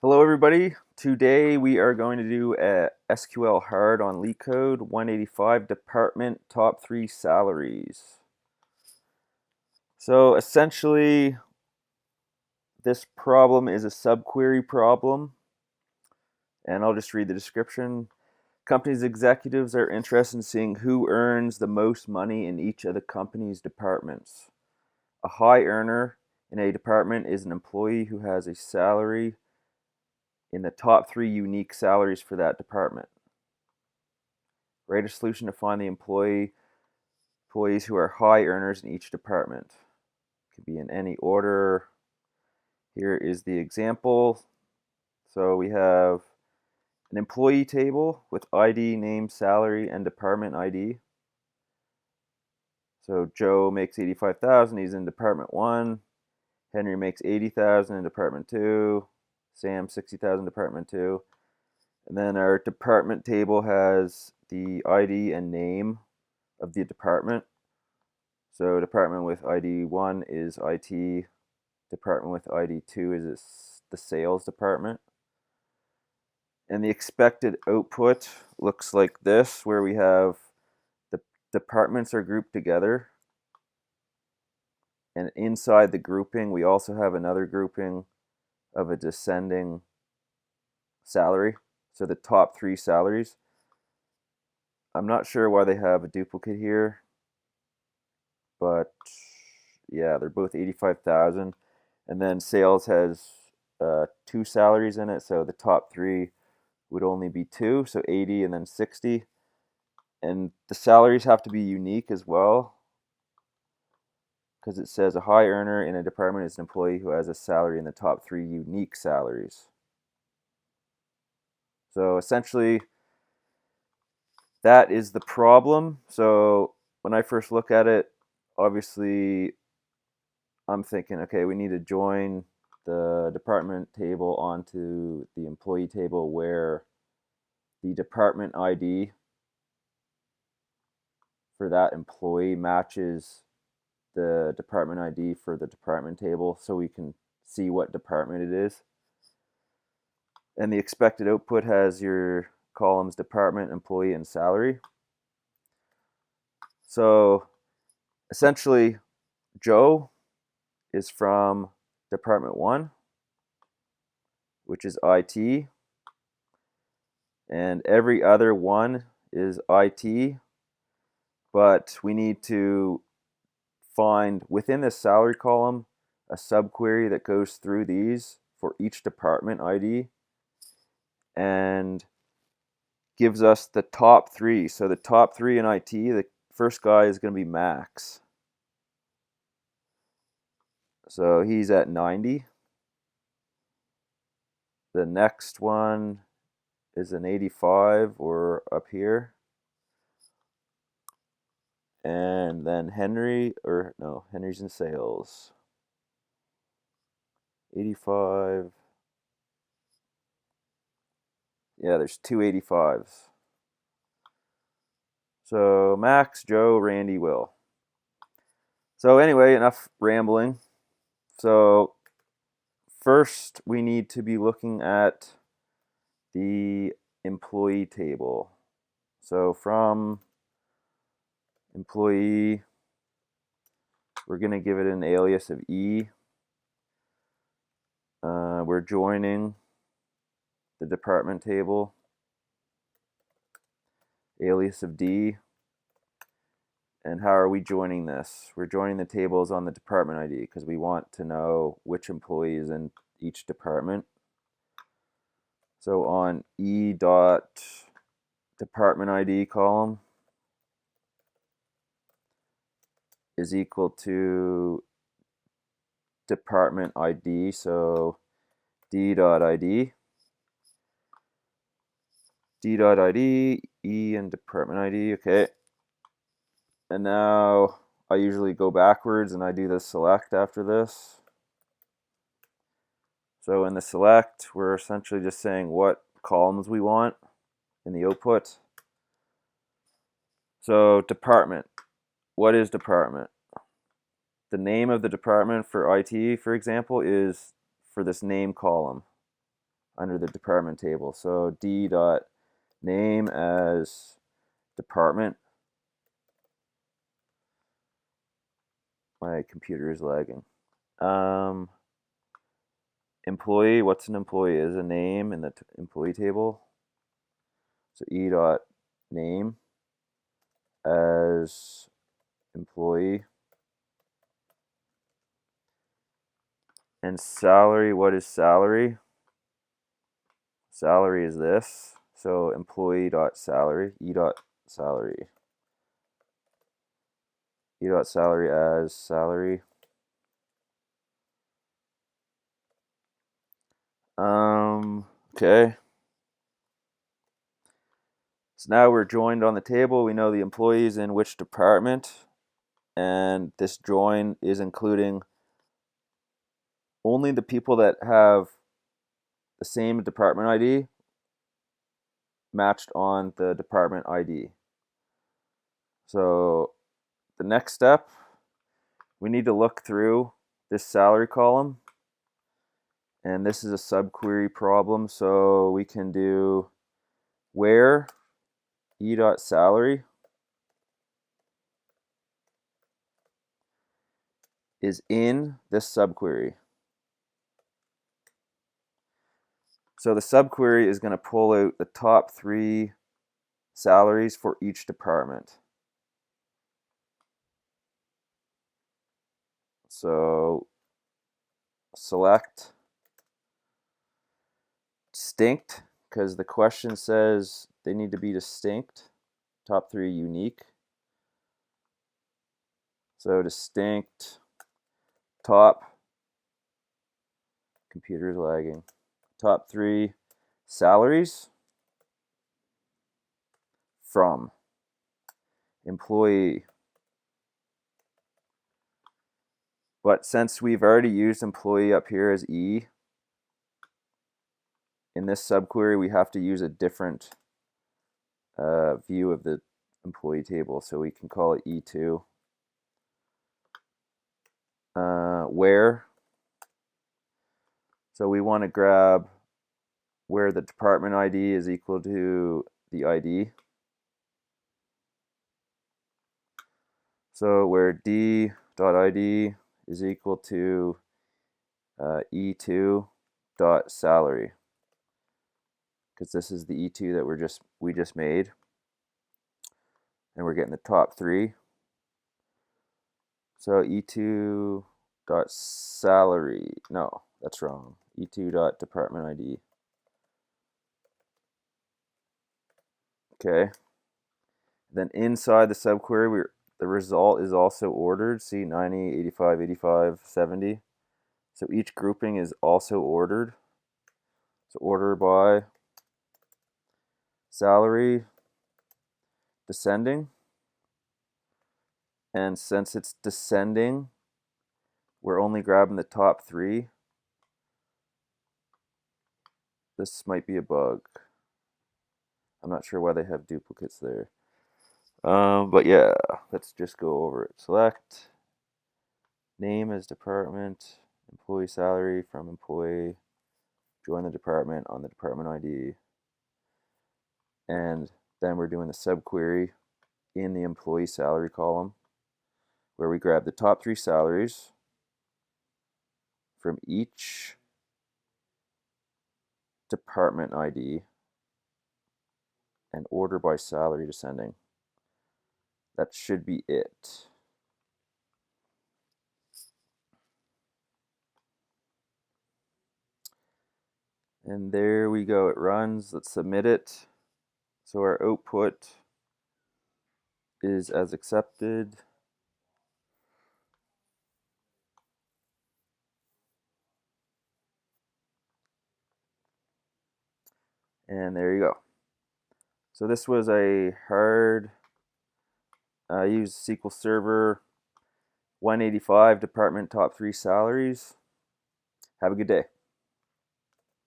Hello everybody. Today we are going to do a SQL hard on Leetcode 185 department top 3 salaries. So essentially this problem is a subquery problem, and I'll just read the description. Company's executives are interested in seeing who earns the most money in each of the company's departments. A high earner in a department is an employee who has a salary in the top 3 unique salaries for that department. Write a solution to find the employees who are high earners in each department. It could be in any order. Here is the example. So we have an employee table with ID, name, salary, and department ID. So Joe makes 85,000, he's in department 1. Henry makes 80,000 in department 2. Sam 60,000 department 2. And then our department table has the ID and name of the department. So department with ID 1 is IT. Department with ID 2 is the sales department. And the expected output looks like this, where we have the departments are grouped together. And inside the grouping, we also have another grouping of a descending salary. So the top 3 salaries. I'm not sure why they have a duplicate here, but yeah, they're both 85,000. And then sales has 2 salaries in it, so the top 3 would only be 2, so 80 and then 60. And the salaries have to be unique as well, because it says a high earner in a department is an employee who has a salary in the top 3 unique salaries. So essentially, that is the problem. So when I first look at it, obviously, I'm thinking, okay, we need to join the department table onto the employee table where the department ID for that employee matches the department ID for the department table, so we can see what department it is. And the expected output has your columns department, employee, and salary. So essentially, Joe is from department 1, which is IT, and every other one is IT, but we need to find within this salary column a subquery that goes through these for each department ID and gives us the top 3. So the top 3 in IT, the first guy is going to be Max. So he's at 90. The next one is an 85, or up here. And then Henry's in sales. 85. Yeah, there's 2 85s. So Max, Joe, Randy, Will. So anyway, enough rambling. So first we need to be looking at the employee table. So from employee, we're going to give it an alias of E. We're joining the department table, alias of D. And how are we joining this? We're joining the tables on the department ID because we want to know which employee is in each department. So on E dot department ID column is equal to department ID, so D.ID, D.ID, E and department ID, okay. And now I usually go backwards and I do the select after this. So in the select, we're essentially just saying what columns we want in the output. So department, what is department? The name of the department for IT, for example, is for this name column. under the department table. So D dot name as department. My computer is lagging. Employee, what's an employee? Is a name in the employee table. So E dot name as employee. And salary, what is salary? Salary is this. So employee dot salary, E dot salary. E dot salary as salary. Okay. So now we're joined on the table. We know the employees in which department, and this join is including only the people that have the same department ID matched on the department ID. So the next step, we need to look through this salary column, and this is a subquery problem, so we can do where E.salary is in this subquery. So the subquery is going to pull out the top 3 salaries for each department. So select distinct, because the question says they need to be distinct, top 3 unique. So distinct, top, computer's lagging, top 3 salaries from employee. But since we've already used employee up here as E, in this subquery we have to use a different view of the employee table, so we can call it E2. Where, so we want to grab where the department ID is equal to the ID. So where D.ID is equal to E2.salary, because this is the E2 that we just made, and we're getting the top 3. So E2.salary, no, that's wrong. E2.department ID. Okay. Then inside the subquery, the result is also ordered. See, 90, 85, 85, 70. So each grouping is also ordered. So order by salary descending. And since it's descending, we're only grabbing the top 3. This might be a bug. I'm not sure why they have duplicates there. But yeah, let's just go over it. Select name as department, employee salary from employee, join the department on the department ID, and then we're doing the subquery in the employee salary column, where we grab the top 3 salaries from each department ID and order by salary descending. That should be it. And there we go, it runs. Let's submit it. So our output is as accepted. And there you go. So this was a hard, use SQL Server 185 department top 3 salaries. Have a good day.